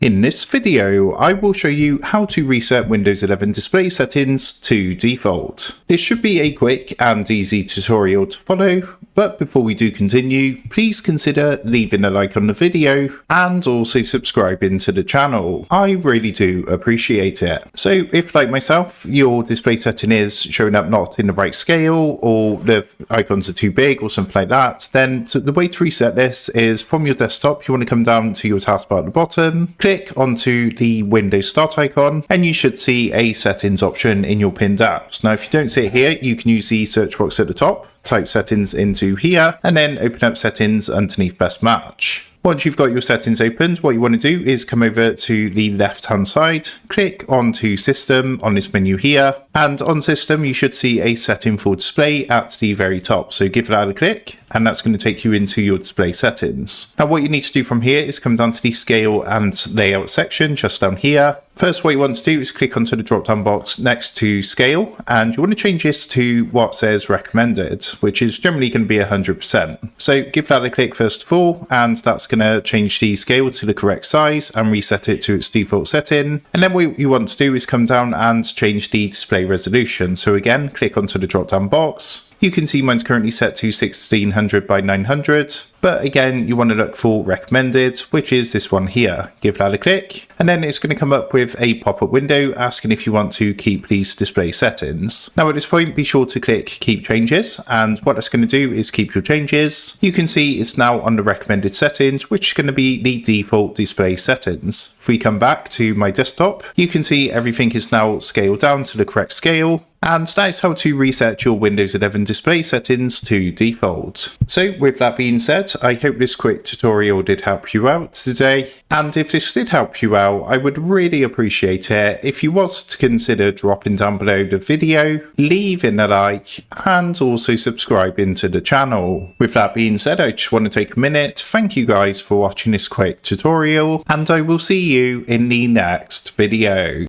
In this video, I will show you how to reset Windows 11 display settings to default. This should be a quick and easy tutorial to follow, but before we do continue, please consider leaving a like on the video and also subscribing to the channel. I really do appreciate it. So if, like myself, your display setting is showing up not in the right scale or the icons are too big or something like that, then the way to reset this is from your desktop, you want to come down to your taskbar at the bottom, click onto the Windows Start icon, and you should see a settings option in your pinned apps. Now, if you don't see it here, you can use the search box at the top, type settings into here, and then open up settings underneath best match. Once you've got your settings opened, what you want to do is come over to the left hand side, click onto system on this menu here, and on system you should see a setting for display at the very top. So give that a click and that's going to take you into your display settings. Now what you need to do from here is come down to the scale and layout section just down here. First, what you want to do is click onto the drop down box next to scale, and you want to change this to what says recommended, which is generally going to be 100%. So give that a click first of all, and that's going to change the scale to the correct size and reset it to its default setting. And then what you want to do is come down and change the display resolution. So again, click onto the drop down box. You can see mine's currently set to 1600 by 900, but again, you want to look for recommended, which is this one here. Give that a click, and then it's going to come up with a pop-up window asking if you want to keep these display settings. Now at this point, be sure to click keep changes, and what that's going to do is keep your changes. You can see it's now on the recommended settings, which is going to be the default display settings. If we come back to my desktop, you can see everything is now scaled down to the correct scale. And that is how to reset your Windows 11 display settings to default. So with that being said, I hope this quick tutorial did help you out today. And if this did help you out, I would really appreciate it if you was to consider dropping down below the video, leaving a like, and also subscribing to the channel. With that being said, I just want to take a minute to thank you guys for watching this quick tutorial, and I will see you in the next video.